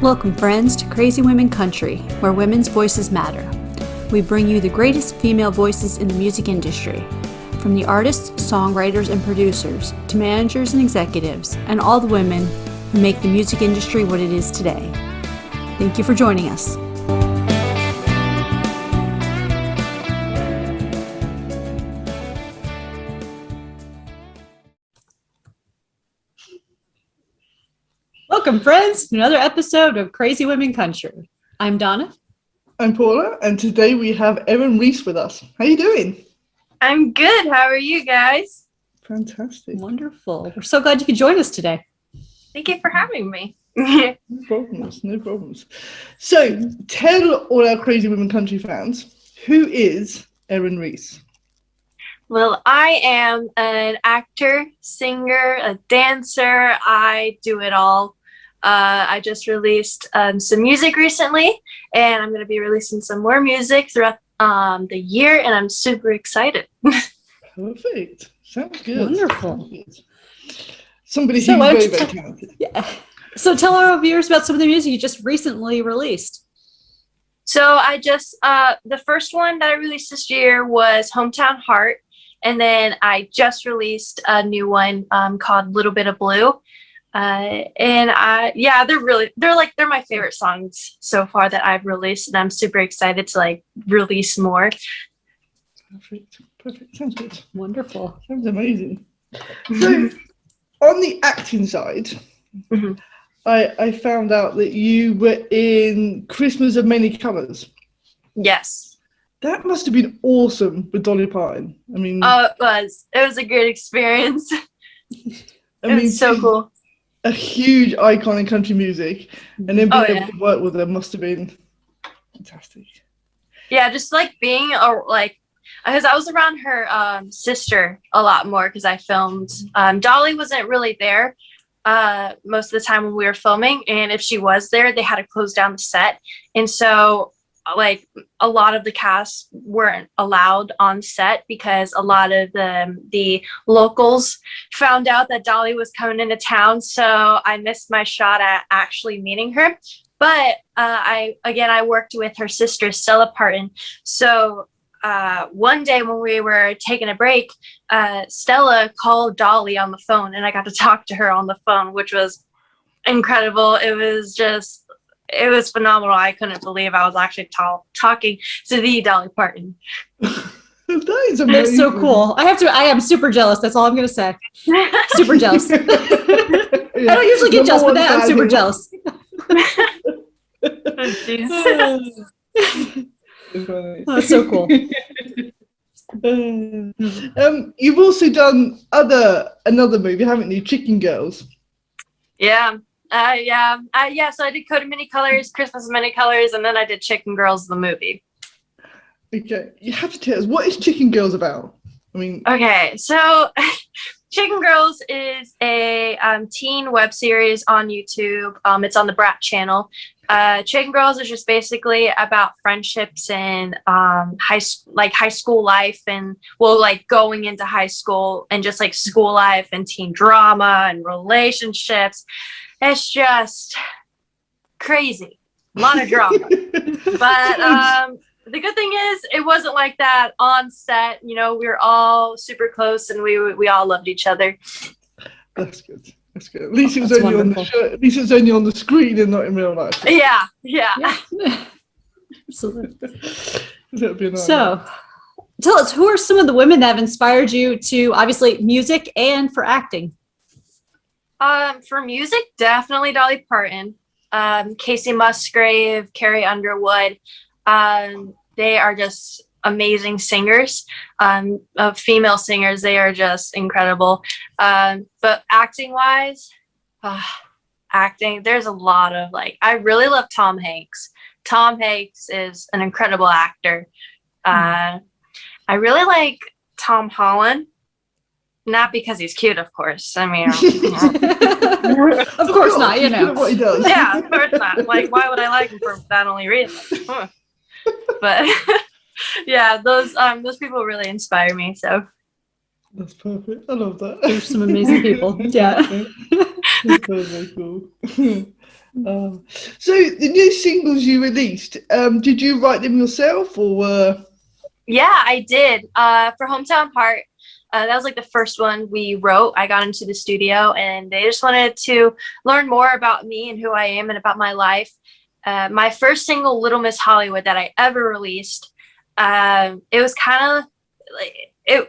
Welcome, friends, to Crazy Women Country, where women's voices matter. We bring you the greatest female voices in the music industry, from the artists, songwriters, and producers, to managers and executives, and all the women who make the music industry what it is today. Thank you for joining us. Welcome, friends, to another episode of Crazy Women Country. I'm Donna. I'm Paula, and today we have Erin Reese with us. How you doing? I'm good. How are you guys? Fantastic. Wonderful. We're so glad you could join us today. Thank you for having me. No problems. So, tell all our Crazy Women Country fans, who is Erin Reese? Well, I am an actor, singer, a dancer. I do it all. I just released some music recently, and I'm going to be releasing some more music throughout the year, and I'm super excited. Perfect. Sounds good. Wonderful. Somebody who's very talented. Yeah. So tell our viewers about some of the music you just recently released. So I just, the first one that I released this year was Hometown Heart, and then I just released a new one called Little Bit of Blue. They're my favorite songs so far that I've released, and I'm super excited to release more. Perfect. Sounds good. Wonderful. Sounds amazing. So, on the acting side, mm-hmm. I found out that you were in Christmas of Many Colours. Yes. That must have been awesome with Dolly Parton. It was a great experience. It was so cool. A huge icon in country music, and then being able to work with her must have been fantastic. Yeah, just being because I was around her sister a lot more because I filmed. Dolly wasn't really there most of the time when we were filming, and if she was there, they had to close down the set, and so a lot of the cast weren't allowed on set because a lot of the locals found out that Dolly was coming into town. So I missed my shot at actually meeting her. But I worked with her sister, Stella Parton. So one day when we were taking a break, Stella called Dolly on the phone, and I got to talk to her on the phone, which was incredible. It was phenomenal. I couldn't believe I was actually talking to the Dolly Parton. That is amazing. That's so cool. I am super jealous. That's all I'm going to say. Super jealous. I don't usually get jealous, but I'm super jealous. That's so cool. You've also done another movie, haven't you? Chicken Girls. Yeah. So I did Code of Many Colors, Christmas of Many Colors, and then I did Chicken Girls, the movie. Okay, you have to tell us, what is Chicken Girls about? Okay, so Chicken Girls is a teen web series on YouTube. It's on the Brat channel. Chicken Girls is just basically about friendships and high school life, and going into high school and just school life and teen drama and relationships. It's just crazy. A lot of drama. But the good thing is it wasn't like that on set. We were all super close, and we all loved each other. That's good. At least it was only wonderful. On the show. At least it was only on the screen and not in real life. Yeah. Absolutely. So, tell us, who are some of the women that have inspired you to, obviously, music and for acting? For music, definitely Dolly Parton, Casey Musgrave, Carrie Underwood. They are just amazing singers. Female singers, they are just incredible. But acting-wise, there's a lot of I really love Tom Hanks. Tom Hanks is an incredible actor. I really like Tom Holland. Not because he's cute, of course. Of course not, what he does. Yeah, of course not. Why would I like him for that only reason? But yeah, those people really inspire me. So that's perfect. I love that. There's some amazing people. Yeah. That's very cool. So the new singles you released, did you write them yourself or? Yeah, I did. For Hometown Heart, that was like the first one we wrote. I got into the studio and they just wanted to learn more about me and who I am and about my life. My first single, Little Miss Hollywood, that I ever released, it was kind of like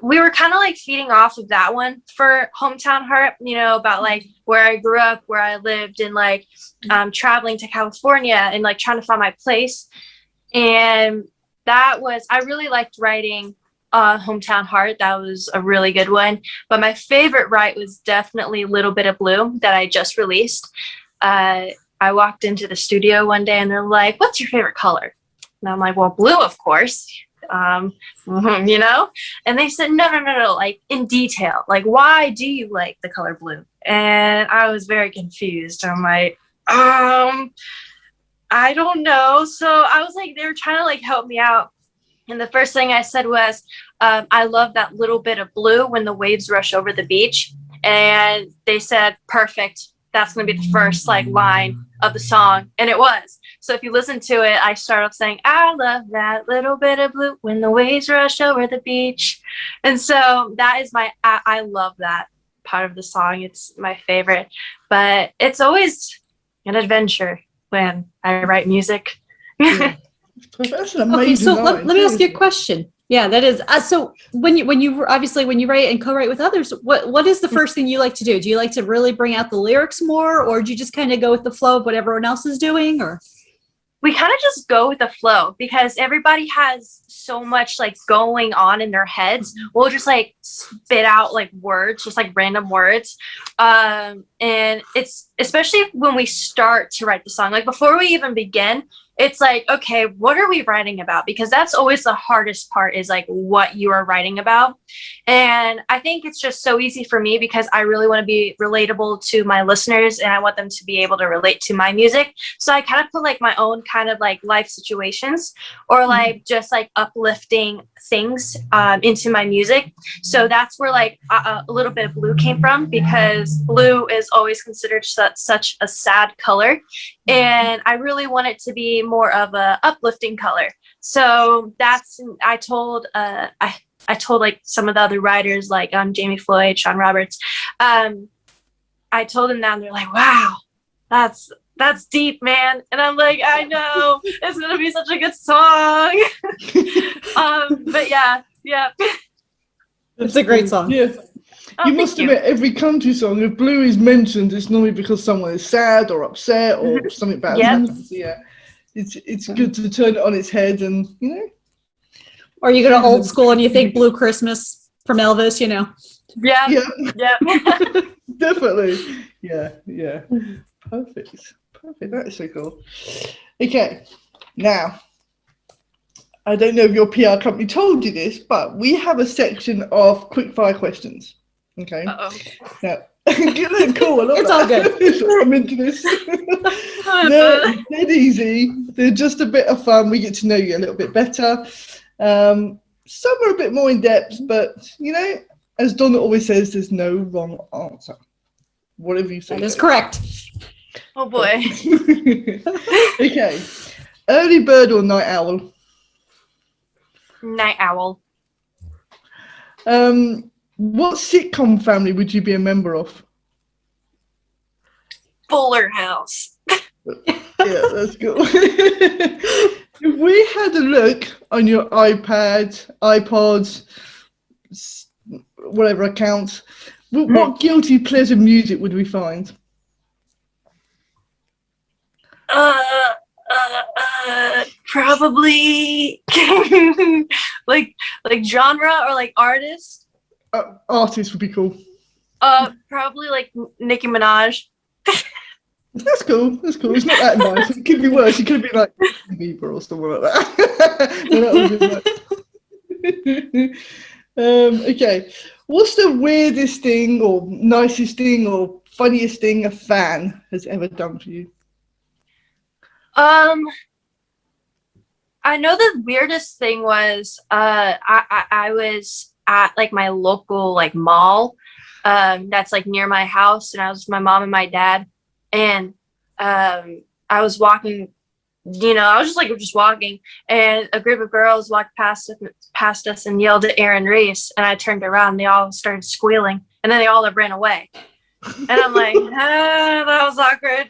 we were kind of like feeding off of that one for Hometown Heart, you know, about like where I grew up, where I lived, and like traveling to California and like trying to find my place. And I really liked writing Hometown Heart. That was a really good one. But my favorite write was definitely Little Bit of Blue that I just released. I walked into the studio one day and they're like, "What's your favorite color?" And I'm like, "Well, blue, of course." You know? And they said, no, like in detail. Like, why do you like the color blue? And I was very confused. I'm like, I don't know. So I was like, they were trying to like help me out. And the first thing I said was, I love that little bit of blue when the waves rush over the beach. And they said, perfect. That's going to be the first like line of the song. And it was. So if you listen to it, I start off saying, I love that little bit of blue when the waves rush over the beach. And so that is I love that part of the song. It's my favorite. But it's always an adventure when I write music. Yeah. That's an amazing okay, so line, let me ask you a question. Yeah, that is. So when you obviously when you write and co-write with others, what is the first thing you like to do? Do you like to really bring out the lyrics more, or do you just kind of go with the flow of what everyone else is doing, or? We kind of just go with the flow because everybody has so much like going on in their heads. We'll just like spit out like words, just like random words. And it's especially when we start to write the song, like before we even begin, it's like, okay, what are we writing about? Because that's always the hardest part is like what you are writing about. And I think it's just so easy for me because I really want to be relatable to my listeners and I want them to be able to relate to my music. So I kind of put like my own kind of like life situations or like just like uplifting things into my music. So that's where like a little bit of blue came from because blue is always considered such a sad color. And I really want it to be more of a uplifting color. So that's I told like some of the other writers like Jamie Floyd, Sean Roberts. I told them that and they're like, wow, that's deep, man. And I'm like, I know it's gonna be such a good song. But yeah. It's a great song. Yeah. You must admit, every country song, if blue is mentioned, it's normally because someone is sad or upset or something bad happens. Yeah, it's good to turn it on its head and, you know. Or you go to old school and you think Blue Christmas from Elvis, you know. Yeah. Definitely. Yeah. Perfect. That is so cool. Okay, now, I don't know if your PR company told you this, but we have a section of quickfire questions. Okay. Uh-oh. Now, cool. It's all good. I'm into this. They're dead easy. They're just a bit of fun. We get to know you a little bit better. Some are a bit more in depth, but you know, as Donna always says, there's no wrong answer. Whatever you say. That is correct. Oh boy. Okay. Early bird or night owl? Night owl. What sitcom family would you be a member of? Fuller House. Yeah, that's cool. If we had a look on your iPad, iPods, whatever accounts, what guilty pleasure music would we find? Probably like genre or like artist. Artist would be cool. Probably like Nicki Minaj. That's cool. It's not that nice. It could be worse. It could be like Bieber or something like that. Okay. What's the weirdest thing or nicest thing or funniest thing a fan has ever done for you? I know the weirdest thing was I was at like my local like mall that's like near my house, and I was with my mom and my dad, and I was walking. I was just walking, and a group of girls walked past us and yelled at Erin Reese, and I turned around, and they all started squealing, and then they all ran away. And I'm like, that was awkward.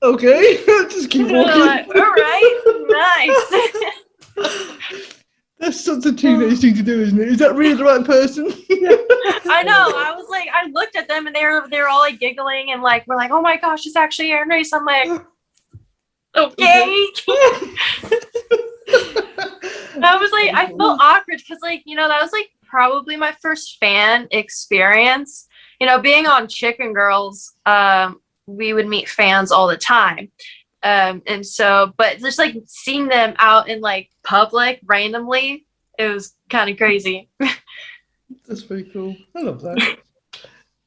Okay, just keep walking. Like, all right, nice. That's such a teenage thing to do, isn't it? Is that really the right person? I know. I was like, I looked at them, and they were all like giggling, and like we're like, oh my gosh, it's actually Erin Reese. I'm like, okay. I was like, I felt awkward because like, that was like probably my first fan experience. Being on Chicken Girls, we would meet fans all the time. And so, but just like seeing them out in like public randomly, it was kind of crazy. That's very cool. I love that.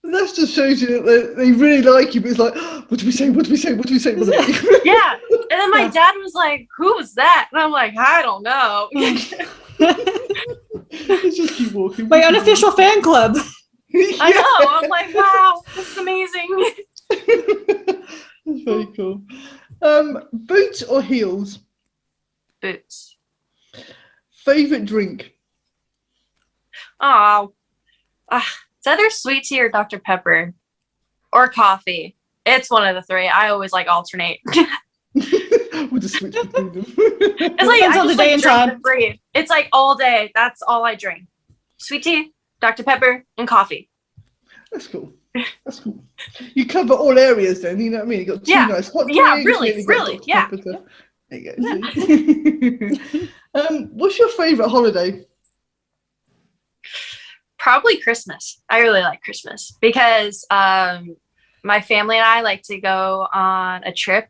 And that just shows you that they really like you, but it's like, what do we say? What do we say? What do we say? What do we say? Yeah. And then my dad was like, who was that? And I'm like, I don't know. Let's just keep walking. My unofficial fan club. I know. I'm like, wow, this is amazing. That's very cool. Boots or heels? Boots. Favorite drink? Oh, it's either sweet tea or Dr. Pepper or coffee. It's one of the three. I always like alternate. We'll just switch between them. It's like I just like drink and breathe. It's like all day. That's all I drink. Sweet tea, Dr. Pepper, and coffee. That's cool. That's cool. You cover all areas then, you know what I mean? You got two nice hot drinks. Yeah, really, yeah. There you go. What's your favorite holiday? Probably Christmas. I really like Christmas because my family and I like to go on a trip,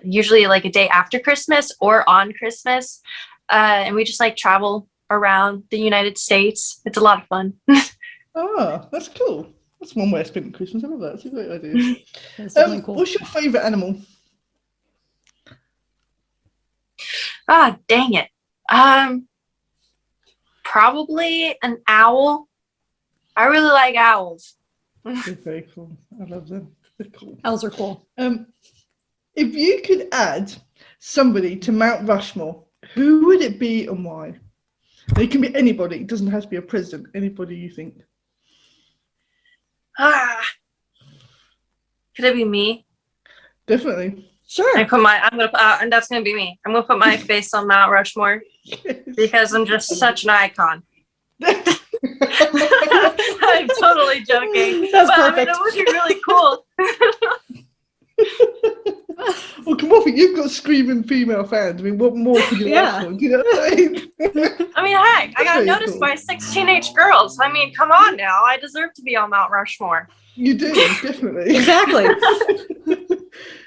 usually like a day after Christmas or on Christmas. And we just like travel around the United States. It's a lot of fun. Oh, that's cool. That's one way of spending Christmas. I love that. That's a great idea. That's definitely cool. What's your favorite animal? Ah, dang it. Probably an owl. I really like owls. They're very cool. I love them. They're cool. Owls are cool. If you could add somebody to Mount Rushmore, who would it be and why? It can be anybody. It doesn't have to be a president. Anybody you think. Could it be me? Definitely. Sure. I'm gonna and that's gonna be me. I'm gonna put my face on Mount Rushmore because I'm just such an icon. I'm totally joking. That's perfect. It would be really cool. Well, come on, you've got screaming female fans. I mean, what more could you ask for? Do you know what I mean? I mean, heck, I got noticed by 6 teenage girls. I mean, come on now. I deserve to be on Mount Rushmore. You do, definitely. Exactly.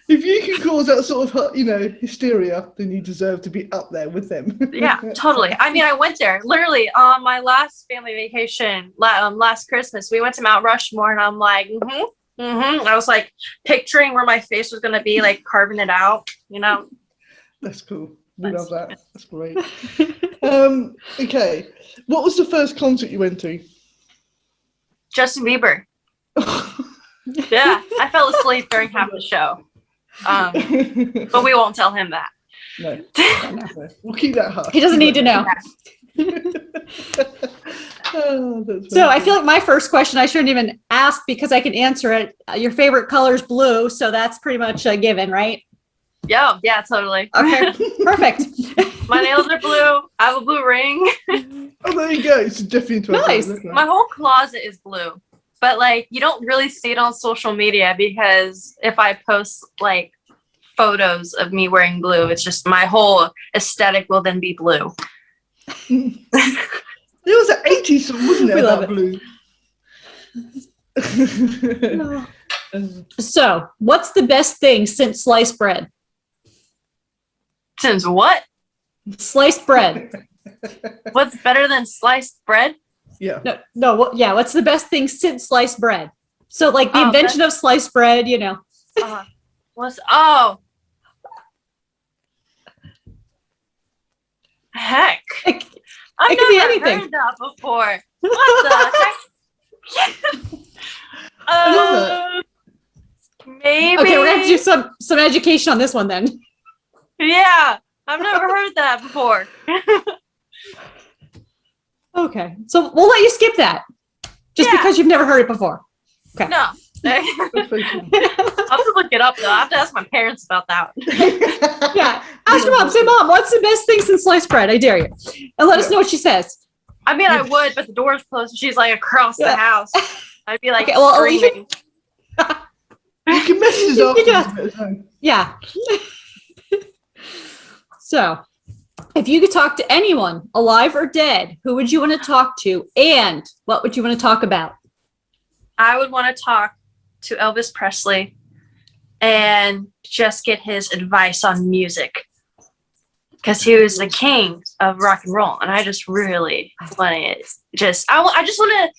If you can cause that sort of, hysteria, then you deserve to be up there with them. Yeah, totally. I mean, I went there literally on my last family vacation last Christmas. We went to Mount Rushmore, and I'm like, I was like picturing where my face was gonna be, like carving it out. That's cool. We love that. That's great. Okay, what was the first concert you went to? Justin Bieber. Yeah, I fell asleep during half the show. But we won't tell him that. No. We'll keep that hush. He doesn't need to know. So I feel like my first question I shouldn't even ask because I can answer it. Your favorite color is blue, so that's pretty much a given, right? Yeah, totally. Okay, perfect. My nails are blue. I have a blue ring. Oh, there you go. It's definitely nice. My whole closet is blue. But like you don't really see it on social media because if I post like photos of me wearing blue, it's just my whole aesthetic will then be blue. There was an 80s song, wasn't there, about blue? No. So, what's the best thing since sliced bread? Since what? Sliced bread. What's better than sliced bread? Yeah. What's the best thing since sliced bread? So, like the invention of sliced bread, Heck. It could be anything. Heard that before. What the heck? Maybe. Okay, we're gonna have to do some education on this one then. Yeah, I've never heard that before. Okay, so we'll let you skip that, just because you've never heard it before. Okay. No. I'll have to look it up though. I have to ask my parents about that. Yeah, ask your mom. Say, Mom, what's the best thing since sliced bread? I dare you, and let us know what she says. I mean, I would, but the door's closed and she's like across the house. I'd be like screaming. You can message us. Yeah. So, if you could talk to anyone, alive or dead, who would you want to talk to, and what would you want to talk about? I would want to talk to Elvis Presley and just get his advice on music, because he was the king of rock and roll, and I just really want to I just want to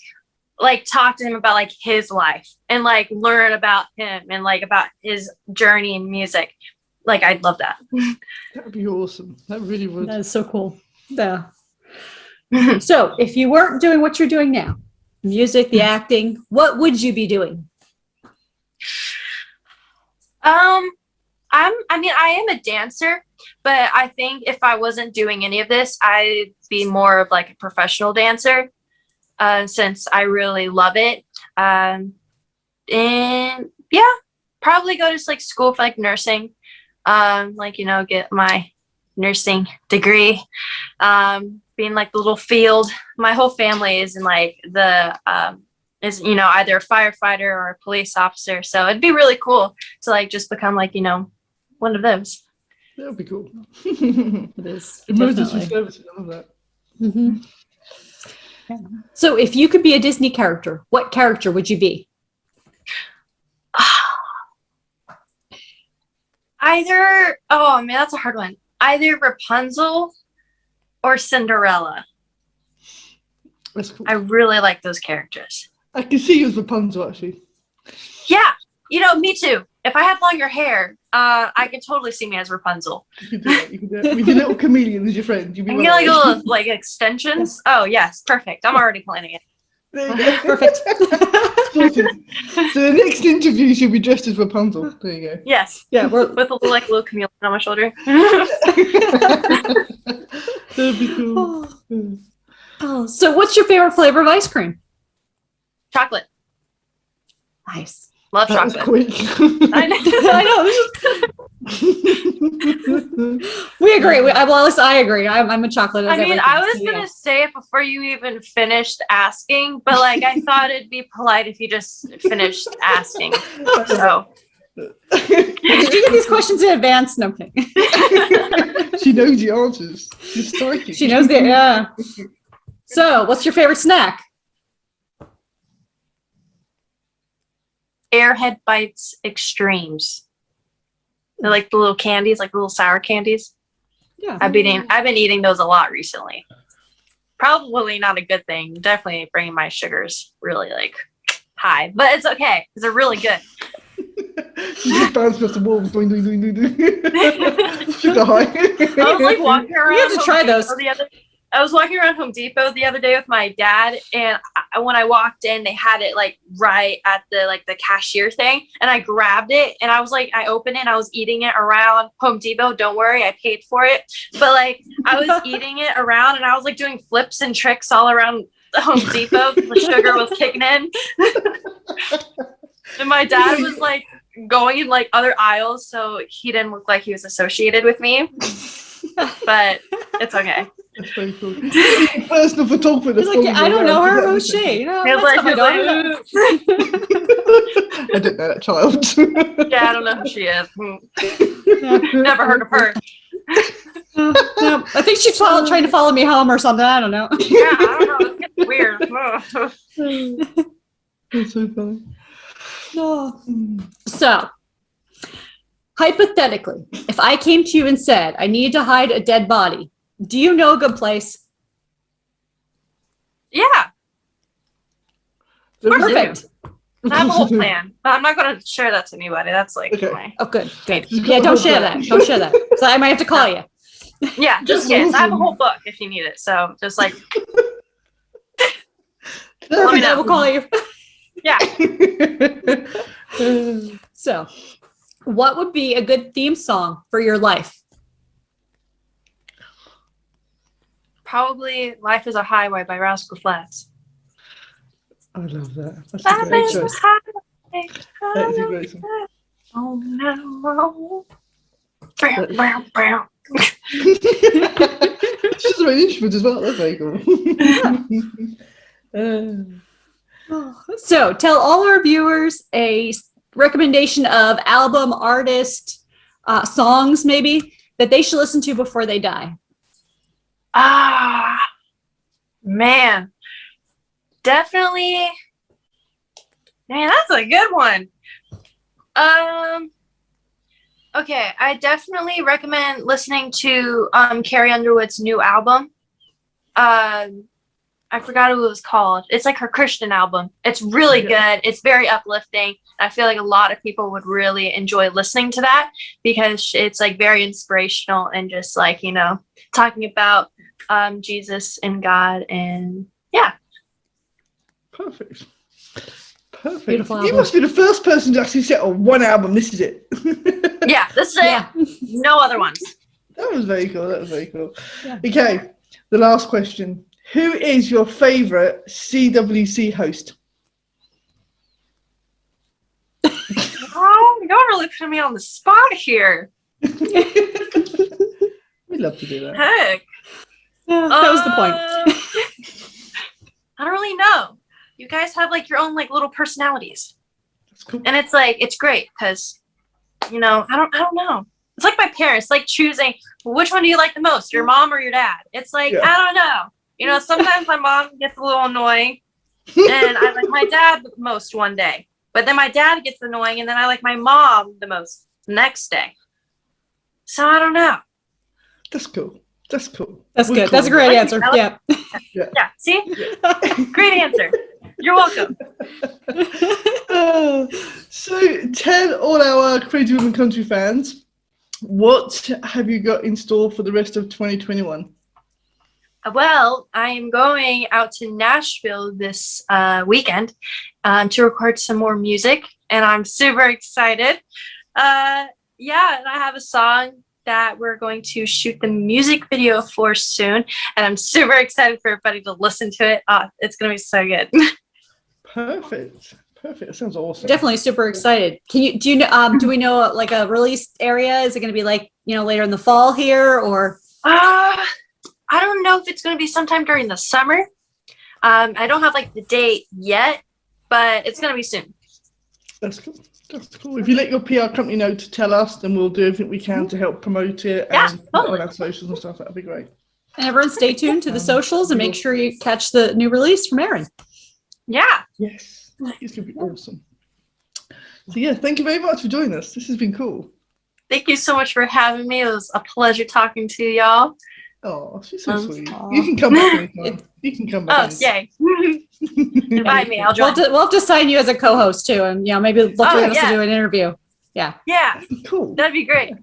like talk to him about like his life and like learn about him and like about his journey in music. Like, I'd love that. That would be awesome. That really would. That is so cool. Yeah. So, if you weren't doing what you're doing now, music, the acting, what would you be doing? I am a dancer, but I think if I wasn't doing any of this, I'd be more of like a professional dancer, since I really love it. And yeah, probably go to like school for like nursing, get my nursing degree, being like the little field. My whole family is in like the either a firefighter or a police officer, so it'd be really cool to like just become like one of those. That would be cool. It is Emergency services, I love that. Mm-hmm. Yeah. So if you could be a Disney character, what character would you be? That's a hard one. Either Rapunzel or Cinderella. That's cool. I really like those characters. I can see you as Rapunzel, actually. Yeah, me too. If I had longer hair, I could totally see me as Rapunzel. You could do that. You could do that. With your little chameleon as your friend. You'd be like little like extensions. Oh yes, perfect. I'm already planning it. There you go. Perfect. So the next interview, she'll be dressed as Rapunzel. There you go. Yes. Yeah, with a little chameleon on my shoulder. That'd be cool. Oh, so what's your favorite flavor of ice cream? Chocolate. Nice. Love that chocolate. Was quick. I know. We agree. At least I agree. I'm a chocolate. I was gonna say it before you even finished asking, but like I thought it'd be polite if you just finished asking. So. Did you get these questions in advance? No kidding. She knows the answers. She's psychic. She knows yeah. So, what's your favorite snack? Airhead Bites Extremes. They're like the little candies, like the little sour candies. Yeah. I've been eating those a lot recently. Probably not a good thing. Definitely bringing my sugars really like high, but it's okay because they're really good. You just bounce across the wall, doing. Sugar high. I was like walking around. You have to try those. I was walking around Home Depot the other day with my dad, and when I walked in, they had it like right at the cashier thing, and I grabbed it, and I was like, I opened it, and I was eating it around Home Depot. Don't worry, I paid for it, but like I was eating it around, and I was like doing flips and tricks all around Home Depot. The sugar was kicking in, and my dad was like going in like other aisles, so he didn't look like he was associated with me, but it's okay. That's very cool. Personal photographer. He's like, I don't know her. Who's she? I don't know that child. Yeah, I don't know who she is. Never heard of her. No, I think she's trying to follow me home or something. I don't know. Yeah, I don't know. It's getting weird. That's so funny. Oh. So, hypothetically, if I came to you and said, I need to hide a dead body, do you know a good place? Yeah. Perfect. I have a whole plan. But I'm not going to share that to anybody. That's like okay. Oh, good. Yeah, don't share that. Don't share that. So I might have to call you. Yeah, just kidding. I have a whole book if you need it. So just like. Let me know. We'll call you. Yeah. So, what would be a good theme song for your life? Probably "Life Is a Highway" by Rascal Flatts. I love that. That's a Life great is a choice. highway. That is a great song. Oh no. Bow, bow, bow. It's just an instrument as well. That's very cool. So, tell all our viewers a recommendation of album, artist, songs maybe that they should listen to before they die. Man. Definitely. Man, that's a good one. Okay, I definitely recommend listening to Carrie Underwood's new album. I forgot what it was called. It's like her Christian album. It's really good. It's very uplifting. I feel like a lot of people would really enjoy listening to that because it's like very inspirational and just like, you know, talking about Jesus and God and yeah. Perfect. Beautiful You album. must be the first person to actually set on one album. This is it. Yeah, this is it. No other ones. That was very cool. Yeah. Okay, the last question. Who is your favourite CWC host? Oh, you're really putting me on the spot here. We'd love to do that. Heck. Yeah, that was the point. I don't really know. You guys have like your own like little personalities. That's cool. And it's like it's great because you know, I don't know. It's like my parents, like choosing which one do you like the most, your mom or your dad? It's like I don't know. You know, sometimes my mom gets a little annoying and I like my dad the most one day. But then my dad gets annoying and then I like my mom the most the next day. So I don't know. That's cool. That's good. That's a great answer. Yeah. Yeah. See? Great answer. You're welcome. So tell all our Crazy Women Country fans, what have you got in store for the rest of 2021? Well, I am going out to Nashville this weekend to record some more music, and I'm super excited. And I have a song that we're going to shoot the music video for soon, and I'm super excited for everybody to listen to it. It's going to be so good. Perfect. That sounds awesome. Definitely super excited. Do we know like a release area? Is it going to be like, you know, later in the fall here or? I don't know if it's going to be sometime during the summer. I don't have like the date yet, but it's going to be soon. That's cool. If you let your PR company know to tell us, then we'll do everything we can to help promote it and on our socials and stuff. That'd be great. And everyone stay tuned to the socials and make sure you catch the new release from Erin. Yeah. Yes. It's going to be awesome. So yeah, thank you very much for joining us. This has been cool. Thank you so much for having me. It was a pleasure talking to y'all. Oh, she's so sweet. You can come back anytime. You can come back. Oh, yay. Invite me. I'll join. We'll have to sign you as a co-host too, and maybe look for us to do an interview. Yeah. Yeah. Cool. That'd be great.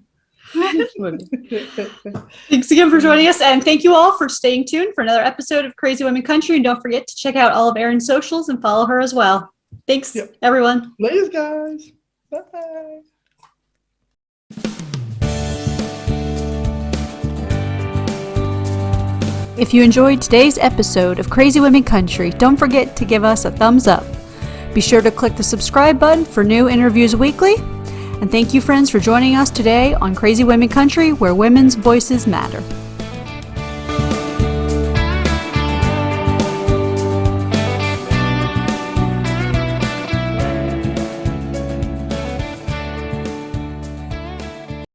Thanks again for joining us, and thank you all for staying tuned for another episode of Crazy Women Country. And don't forget to check out all of Erin's socials and follow her as well. Thanks, everyone. Later, guys. Bye. If you enjoyed today's episode of Crazy Women Country, don't forget to give us a thumbs up. Be sure to click the subscribe button for new interviews weekly. And thank you, friends, for joining us today on Crazy Women Country, where women's voices matter.